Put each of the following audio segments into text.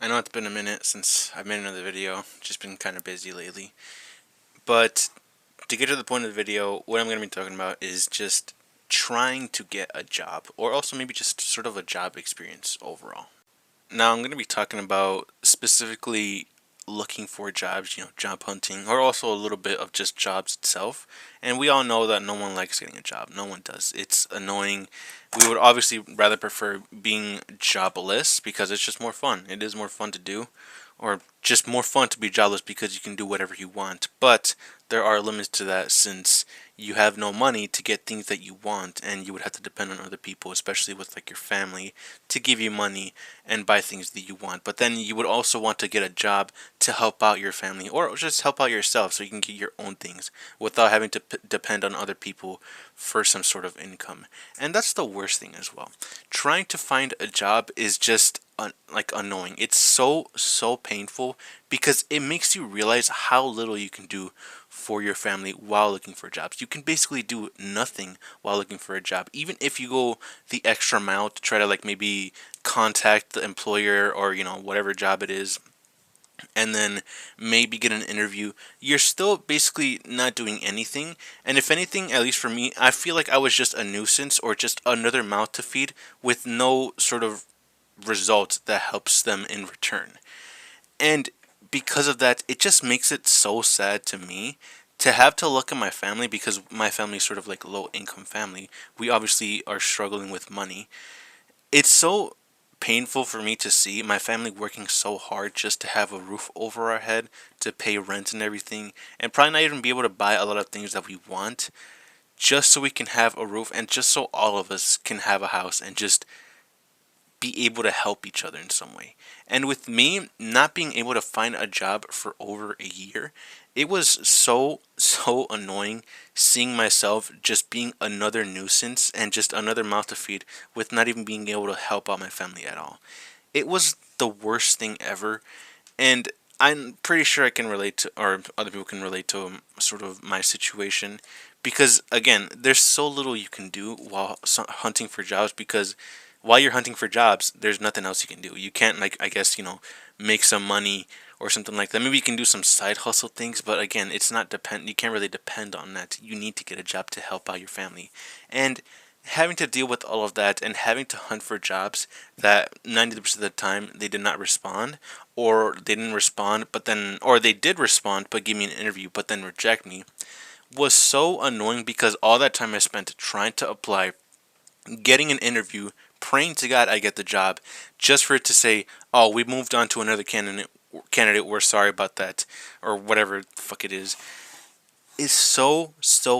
I know it's been a minute since I've made another video, just been kind of busy lately. But to get to the point of the video, what I'm going to be talking about is just trying to get a job, or also maybe just sort of a job experience overall. Now, I'm going to be talking about specifically looking for jobs, job hunting, or also a little bit of just jobs itself. And we all know that no one likes getting a job. No one does. It's annoying. We would obviously rather prefer being jobless because it's just more fun. It is more fun to do, or just more fun to be jobless because you can do whatever you want. But there are limits to that since you have no money to get things that you want, and you would have to depend on other people, especially with like your family, to give you money and buy things that you want. But then you would also want to get a job to help out your family or just help out yourself so you can get your own things without having to depend on other people for some sort of income. And that's the worst thing as well. Trying to find a job is just like annoying. It's so painful because it makes you realize how little you can do for your family while looking for jobs. You can basically do nothing while looking for a job. Even if you go the extra mile to try to like maybe contact the employer or whatever job it is and then maybe get an interview, you're still basically not doing anything. And if anything, at least for me, I feel like I was just a nuisance or just another mouth to feed with no sort of result that helps them in return. And because of that, it just makes it so sad to me to have to look at my family, because my family is sort of like a low income family. We obviously are struggling with money. It's so painful for me to see my family working so hard just to have a roof over our head, to pay rent and everything, and probably not even be able to buy a lot of things that we want, just so we can have a roof and just so all of us can have a house and just be able to help each other in some way. And with me not being able to find a job for over a year, it was so annoying seeing myself just being another nuisance and just another mouth to feed with not even being able to help out my family at all. It was the worst thing ever, and I'm pretty sure I can relate to, or other people can relate to sort of my situation, because again, there's so little you can do while hunting for jobs, because while you're hunting for jobs, there's nothing else you can do. You can't, like, I guess, make some money or something like that. Maybe you can do some side hustle things, but again, it's not depend. You can't really depend on that. You need to get a job to help out your family, and having to deal with all of that and having to hunt for jobs that 90% of the time they did not respond, or they didn't respond, but then, or they did respond but give me an interview but then reject me, was so annoying, because all that time I spent trying to apply, getting an interview, praying to God I get the job, just for it to say, "Oh, we moved on to another candidate. Candidate, we're sorry about that," or whatever the fuck it is so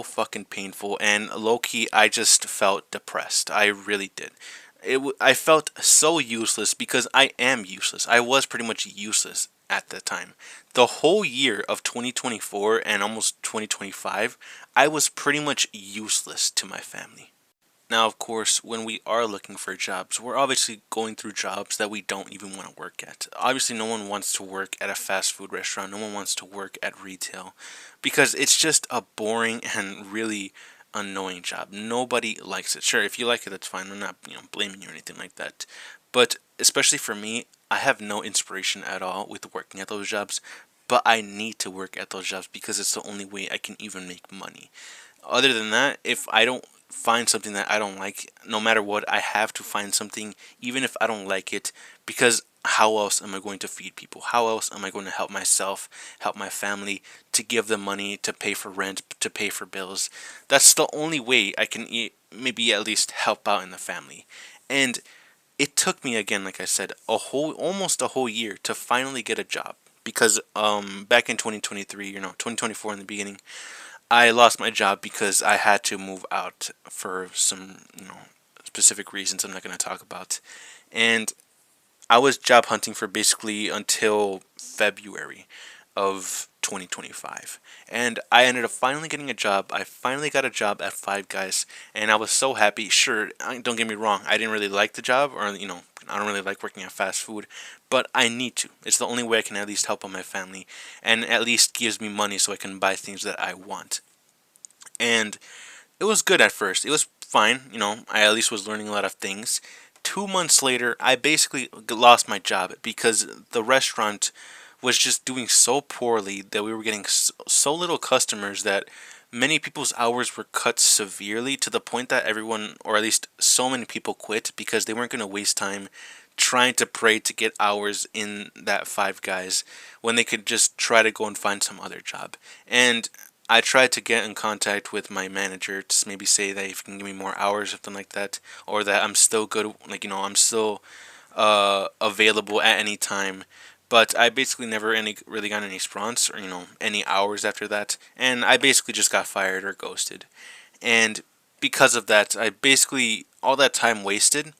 fucking painful. And low key, I just felt depressed. I really did. I felt so useless, because I am useless. I was pretty much useless at the time. The whole year of 2024 and almost 2025, I was pretty much useless to my family. Now, of course, when we are looking for jobs, we're obviously going through jobs that we don't even want to work at. Obviously, no one wants to work at a fast food restaurant. No one wants to work at retail, because it's just a boring and really annoying job. Nobody likes it. Sure, if you like it, that's fine. I'm not, blaming you or anything like that. But especially for me, I have no inspiration at all with working at those jobs. But I need to work at those jobs because it's the only way I can even make money. Other than that, if I don't find something that I don't like, no matter what, I have to find something, even if I don't like it, because how else am I going to feed people? How else am I going to help myself, help my family, to give them money to pay for rent, to pay for bills? That's the only way I can maybe at least help out in the family. And it took me, again, like I said, almost a whole year to finally get a job, because back in 2023, 2024 in the beginning, I lost my job because I had to move out for some, specific reasons I'm not going to talk about. And I was job hunting for basically until February of 2025. And I ended up finally getting a job. I finally got a job at Five Guys, and I was so happy. Sure, don't get me wrong, I didn't really like the job, or, I don't really like working at fast food, but I need to. It's the only way I can at least help out my family, and at least gives me money so I can buy things that I want. And it was good at first. It was fine, I at least was learning a lot of things. 2 months later, I basically lost my job because the restaurant was just doing so poorly that we were getting so little customers that many people's hours were cut severely to the point that everyone, or at least so many people, quit because they weren't going to waste time trying to pray to get hours in that Five Guys when they could just try to go and find some other job. And I tried to get in contact with my manager to maybe say that if he can give me more hours, something like that, or that I'm still good, like, I'm still available at any time. But I basically never really got any response or any hours after that, and I basically just got fired or ghosted. And because of that, I basically all that time wasted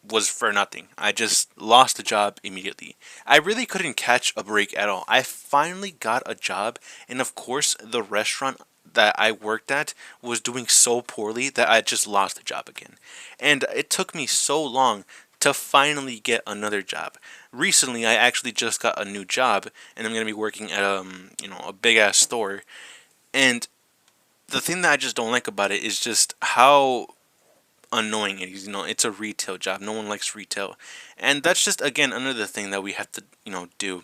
was for nothing. I just lost the job immediately. I really couldn't catch a break at all. I finally got a job, and of course, the restaurant that I worked at was doing so poorly that I just lost the job again. And it took me so long to finally get another job. Recently, I actually just got a new job, and I'm going to be working at a big ass store. And the thing that I just don't like about it is just how annoying it is. It's a retail job. No one likes retail. And that's just, again, another thing that we have to, do.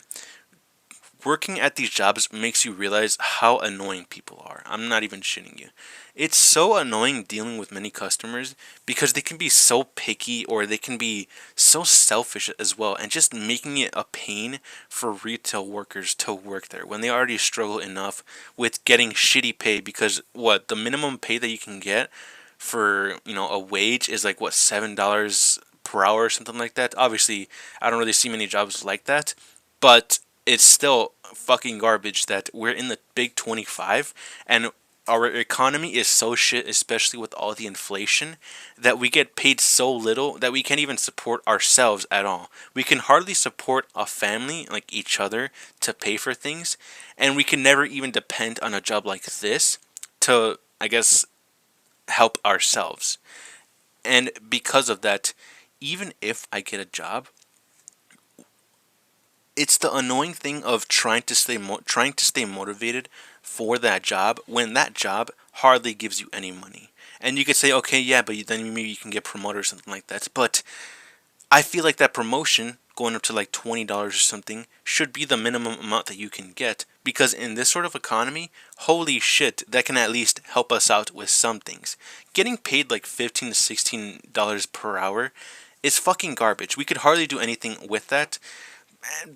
Working at these jobs makes you realize how annoying people are. I'm not even shitting you. It's so annoying dealing with many customers because they can be so picky or they can be so selfish as well, and just making it a pain for retail workers to work there when they already struggle enough with getting shitty pay because the minimum pay that you can get for a wage is like $7 per hour or something like that. Obviously, I don't really see many jobs like that, but it's still fucking garbage that we're in the big 25 and our economy is so shit, especially with all the inflation, that we get paid so little that we can't even support ourselves at all. We can hardly support a family, like each other, to pay for things, and we can never even depend on a job like this to, I guess, help ourselves. And because of that, even if I get a job, it's the annoying thing of trying to stay motivated for that job when that job hardly gives you any money. And you could say, okay, yeah, but then maybe you can get promoted or something like that. But I feel like that promotion going up to like $20 or something should be the minimum amount that you can get, because in this sort of economy, holy shit, that can at least help us out with some things. Getting paid like $15 to $16 per hour is fucking garbage. We could hardly do anything with that.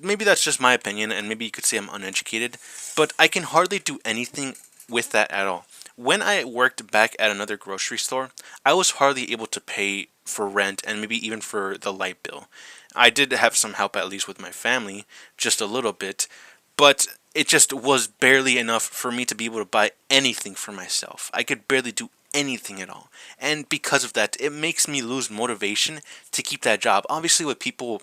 Maybe that's just my opinion, and maybe you could say I'm uneducated, but I can hardly do anything with that at all. When I worked back at another grocery store, I was hardly able to pay for rent and maybe even for the light bill. I did have some help, at least with my family, just a little bit, but it just was barely enough for me to be able to buy anything for myself. I could barely do anything at all. And because of that, it makes me lose motivation to keep that job. Obviously, with people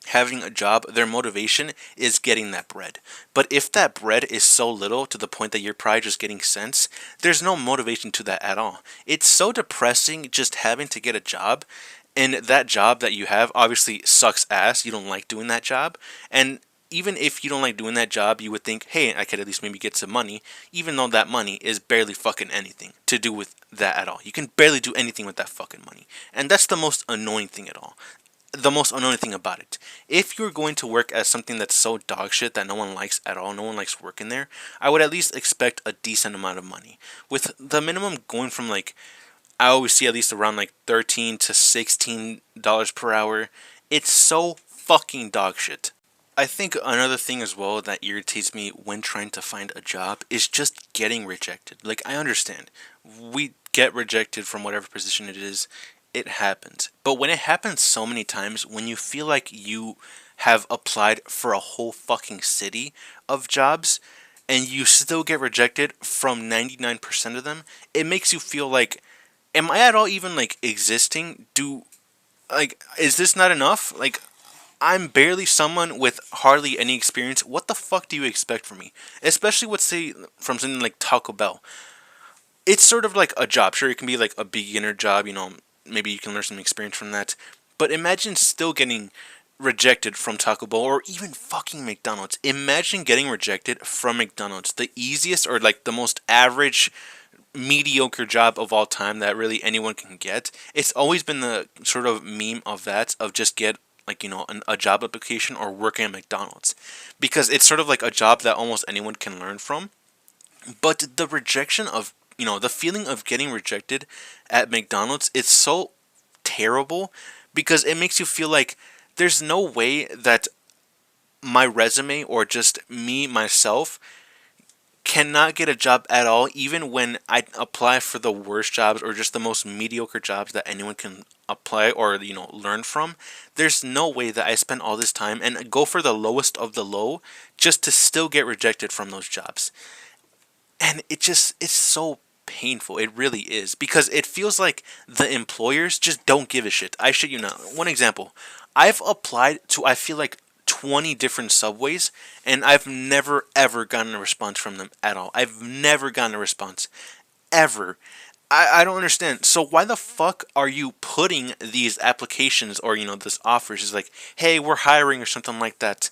having a job, their motivation is getting that bread. But if that bread is so little to the point that you're probably just getting cents, there's no motivation to that at all. It's so depressing just having to get a job, and that job that you have obviously sucks ass. You don't like doing that job, and even if you don't like doing that job, you would think, hey, I could at least maybe get some money, even though that money is barely fucking anything to do with that at all. You can barely do anything with that fucking money. And that's the most annoying thing at all. The most annoying thing about it. If you're going to work as something that's so dog shit that no one likes at all, no one likes working there, I would at least expect a decent amount of money. With the minimum going from like, I always see at least around like $13 to $16 per hour, it's so fucking dog shit. I think another thing as well that irritates me when trying to find a job is just getting rejected. Like, I understand. We get rejected from whatever position it is. It happens. But when it happens so many times, when you feel like you have applied for a whole fucking city of jobs and you still get rejected from 99% of them, it makes you feel like, am I at all even like existing? Is this not enough? Like, I'm barely someone with hardly any experience. What the fuck do you expect from me? Especially with, say, from something like Taco Bell. It's sort of like a job. Sure, it can be like a beginner job, maybe you can learn some experience from that. But imagine still getting rejected from Taco Bell or even fucking McDonald's. Imagine getting rejected from McDonald's, the easiest or like the most average mediocre job of all time that really anyone can get. It's always been the sort of meme of that, of just get like, a job application or working at McDonald's, because it's sort of like a job that almost anyone can learn from. But the rejection of, the feeling of getting rejected at McDonald's, it's so terrible, because it makes you feel like there's no way that my resume, or just me myself, cannot get a job at all, even when I apply for the worst jobs or just the most mediocre jobs that anyone can apply or learn from. There's no way that I spend all this time and go for the lowest of the low just to still get rejected from those jobs. And it's so painful. It really is, because it feels like the employers just don't give a shit. I shit you not. One example: I've applied to, I feel like, 20 different Subways, and I've never ever gotten a response from them at all. I've never gotten a response ever. I don't understand. So why the fuck are you putting these applications, or this offers is like, hey, we're hiring or something like that,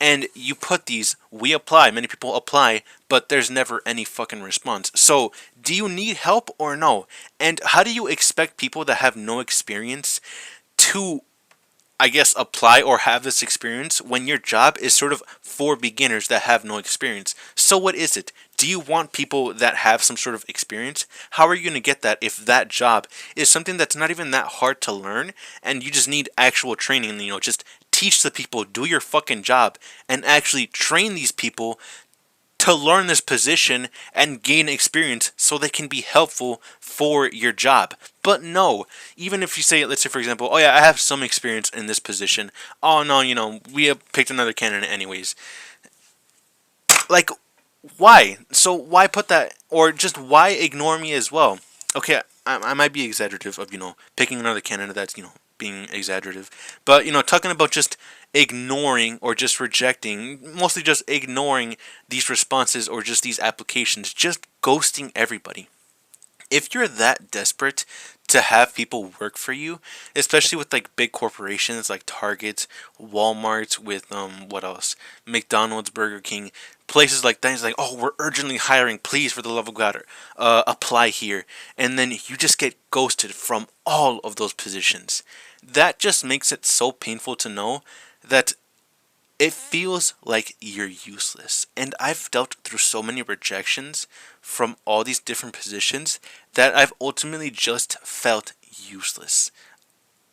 and you put these, we apply, many people apply, but there's never any fucking response. So do you need help or no? And how do you expect people that have no experience to, I guess, apply or have this experience when your job is sort of for beginners that have no experience? So what is it? Do you want people that have some sort of experience? How are you going to get that if that job is something that's not even that hard to learn, and you just need actual training? And just teach the people, do your fucking job, and actually train these people to learn this position and gain experience so they can be helpful for your job. But no, even if you say, let's say for example, oh yeah, I have some experience in this position. Oh no, we have picked another candidate anyways. Like, why? So why put that, or just why ignore me as well? Okay, I might be exaggerative of, picking another candidate that's, being exaggerative. But, talking about just ignoring or just rejecting, mostly just ignoring these responses or just these applications, just ghosting everybody. If you're that desperate to have people work for you, especially with like big corporations like Target, Walmart, with what else? McDonald's, Burger King, places like that, it's like, oh, we're urgently hiring, please, for the love of God, apply here. And then you just get ghosted from all of those positions. That just makes it so painful to know that it feels like you're useless. And I've dealt through so many rejections from all these different positions that I've ultimately just felt useless.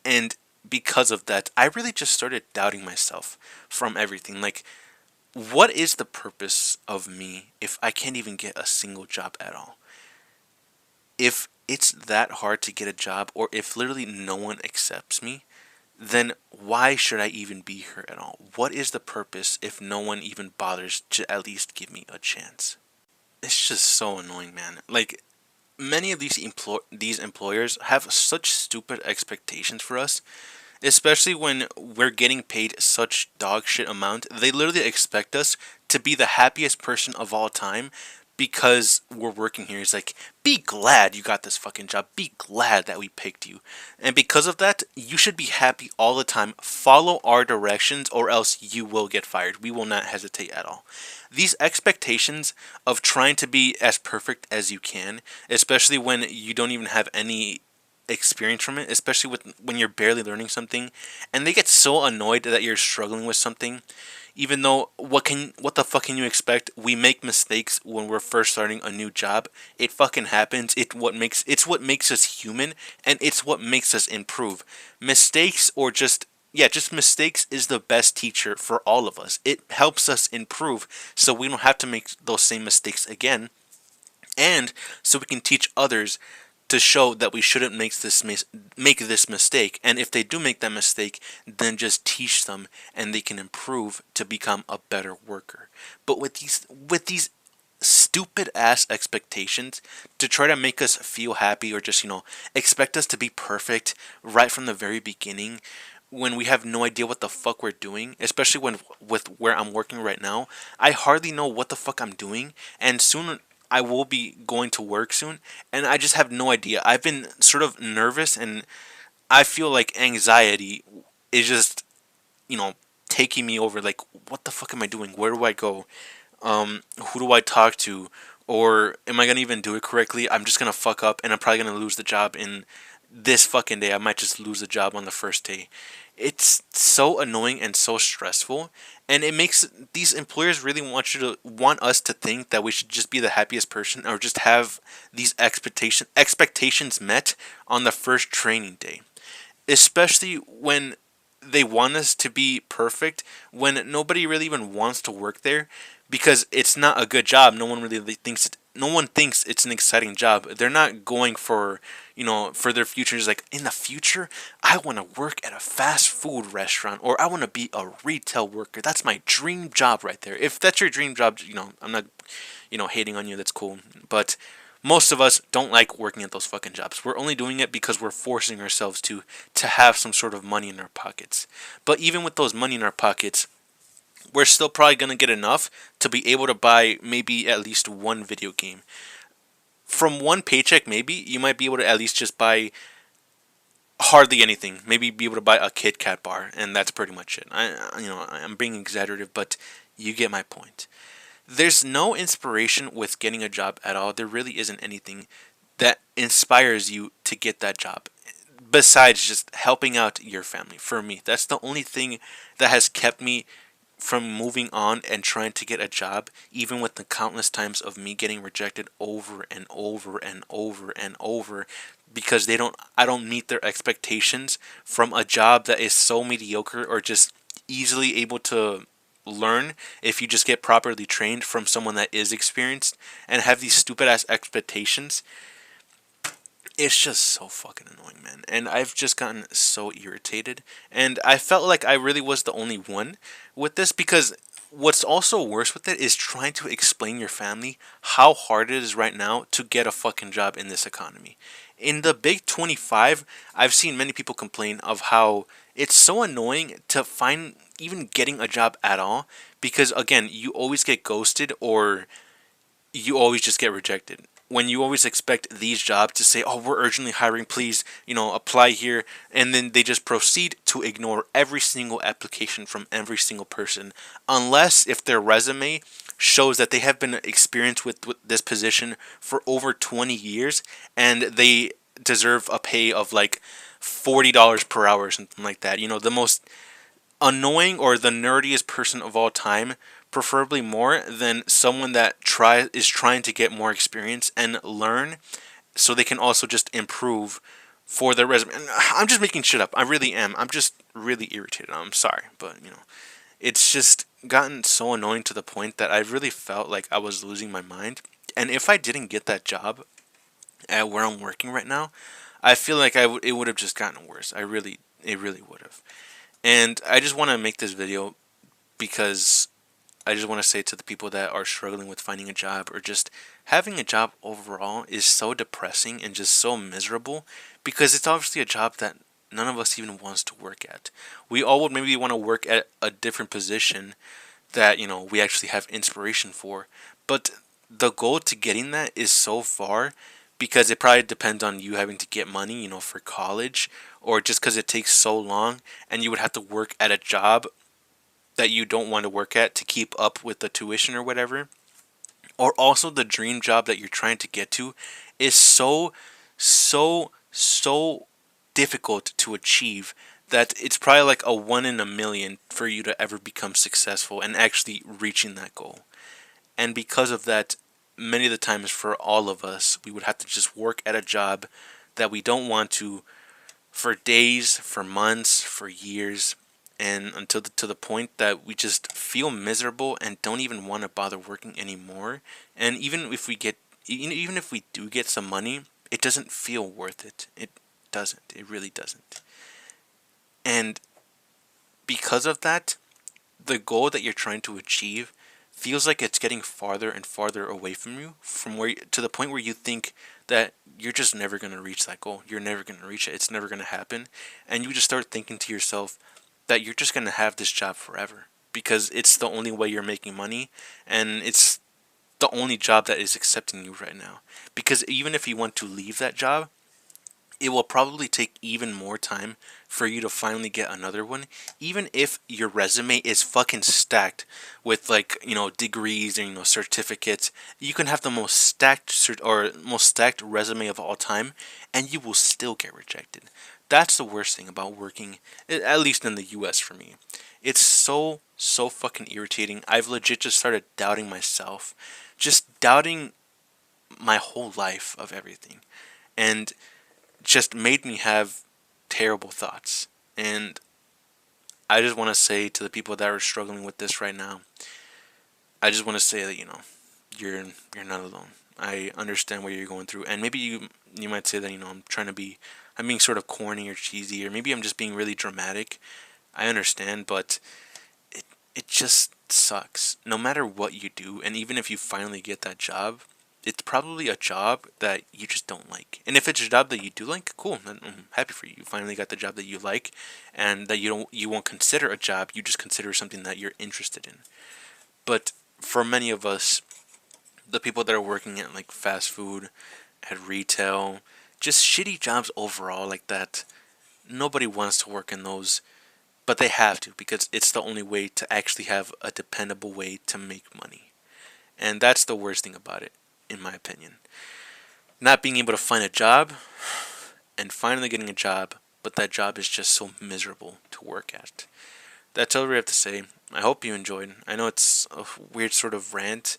And because of that, I really just started doubting myself from everything. Like, what is the purpose of me if I can't even get a single job at all? If it's that hard to get a job, or if literally no one accepts me, then why should I even be here at all? What is the purpose if no one even bothers to at least give me a chance? It's just so annoying, man. Like, many of these employers have such stupid expectations for us, especially when we're getting paid such dog shit amount. They literally expect us to be the happiest person of all time because we're working here. It's like, be glad you got this fucking job. Be glad that we picked you. And because of that, you should be happy all the time. Follow our directions or else you will get fired. We will not hesitate at all. These expectations of trying to be as perfect as you can, especially when you don't even have any experience from it, especially when you're barely learning something, and they get so annoyed that you're struggling with something, even though what the fuck can you expect? We make mistakes when we're first starting a new job. It fucking happens. It's what makes us human, and it's what makes us improve. Mistakes, or just mistakes, is the best teacher for all of us. It helps us improve so we don't have to make those same mistakes again, and so we can teach others to show that we shouldn't make this mistake. And if they do make that mistake, then just teach them and they can improve to become a better worker. But with these stupid ass expectations to try to make us feel happy, or just expect us to be perfect right from the very beginning, when we have no idea what the fuck we're doing, especially with where I'm working right now, I hardly know what the fuck I'm doing, and soon I will be going to work soon, and I just have no idea. I've been sort of nervous, and I feel like anxiety is just, taking me over. Like, what the fuck am I doing? Where do I go? Who do I talk to? Or am I gonna even do it correctly? I'm just gonna fuck up and I'm probably gonna lose the job in this fucking day. I might just lose the job on the first day. It's so annoying and so stressful, and it makes these employers really want us to think that we should just be the happiest person or just have these expectations met on the first training day, especially when they want us to be perfect when nobody really even wants to work there because it's not a good job. No one thinks it's an exciting job. They're not going for, for their futures like in the future I want to work at a fast food restaurant or I want to be a retail worker. That's my dream job right there. If that's your dream job, I'm not hating on you. That's cool. But most of us don't like working at those fucking jobs. We're only doing it because we're forcing ourselves to have some sort of money in our pockets. But even with those money in our pockets, we're still probably going to get enough to be able to buy maybe at least one video game. From one paycheck, maybe you might be able to at least just buy hardly anything. Maybe be able to buy a Kit Kat bar, and that's pretty much it. I'm being exaggerative, but you get my point. There's no inspiration with getting a job at all. There really isn't anything that inspires you to get that job besides just helping out your family. For me, that's the only thing that has kept me from moving on and trying to get a job, even with the countless times of me getting rejected over and over and over and over because I don't meet their expectations from a job that is so mediocre or just easily able to learn if you just get properly trained from someone that is experienced and have these stupid ass expectations. It's just so fucking annoying, man. And I've just gotten so irritated. And I felt like I really was the only one with this because what's also worse with it is trying to explain your family how hard it is right now to get a fucking job in this economy. In the Big 25, I've seen many people complain of how it's so annoying to find even getting a job at all because, again, you always get ghosted or you always just get rejected. When you always expect these jobs to say, "Oh, we're urgently hiring, please, apply here," and then they just proceed to ignore every single application from every single person, unless if their resume shows that they have been experienced with this position for over 20 years and they deserve a pay of like $40 per hour or something like that. The most annoying or the nerdiest person of all time, preferably more than someone that is trying to get more experience and learn so they can also just improve for their resume. And I'm just making shit up. I really am. I'm just really irritated. I'm sorry, but it's just gotten so annoying to the point that I really felt like I was losing my mind. And if I didn't get that job at where I'm working right now, I feel like it would have just gotten worse. It really would have. And I just want to make this video because I just want to say to the people that are struggling with finding a job or just having a job overall is so depressing and just so miserable because it's obviously a job that none of us even wants to work at. We all would maybe want to work at a different position that, we actually have inspiration for. But the goal to getting that is so far because it probably depends on you having to get money, for college or just because it takes so long and you would have to work at a job that you don't want to work at to keep up with the tuition or whatever. Or also the dream job that you're trying to get to is so, so, so difficult to achieve that it's probably like a 1 in a million for you to ever become successful and actually reaching that goal. And because of that, many of the times for all of us, we would have to just work at a job that we don't want to for days, for months, for years, and until to the point that we just feel miserable and don't even want to bother working anymore. And even if we do get some money, it doesn't feel worth it. It doesn't. It really doesn't. And because of that, the goal that you're trying to achieve feels like it's getting farther and farther away from you, to the point where you think that you're just never going to reach that goal. You're never going to reach it. It's never going to happen. And you just start thinking to yourself that you're just going to have this job forever because it's the only way you're making money and it's the only job that is accepting you right now. Because even if you want to leave that job, it will probably take even more time for you to finally get another one, even if your resume is fucking stacked with, like, degrees and certificates. You can have the most stacked most stacked resume of all time, and you will still get rejected. That's the worst thing about working, at least in the US for me. It's so fucking irritating. I've legit just started doubting myself, just doubting my whole life of everything. And just made me have terrible thoughts. And I just want to say to the people that are struggling with this right now, I just want to say that you're not alone. I understand what you're going through, and maybe you might say that I'm being sort of corny or cheesy, or maybe I'm just being really dramatic. I understand, but it just sucks. No matter what you do, and even if you finally get that job, it's probably a job that you just don't like. And if it's a job that you do like, cool. I'm happy for you. You finally got the job that you like, and that you won't consider a job. You just consider something that you're interested in. But for many of us, the people that are working at like fast food, at retail, just shitty jobs overall like that, nobody wants to work in those, but they have to because it's the only way to actually have a dependable way to make money. And that's the worst thing about it, in my opinion. Not being able to find a job and finally getting a job, but that job is just so miserable to work at. That's all we have to say. I hope you enjoyed. I know it's a weird sort of rant,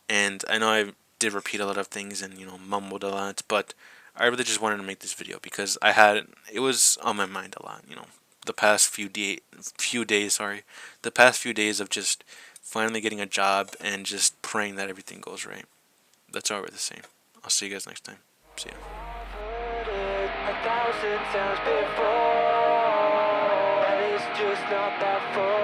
and I know I did repeat a lot of things and mumbled a lot, but I really just wanted to make this video because it was on my mind a lot. The past the past few days of just finally getting a job and just praying that everything goes right. That's all we're the same. I'll see you guys next time. See ya. 1,000 times before, and it's just not that far.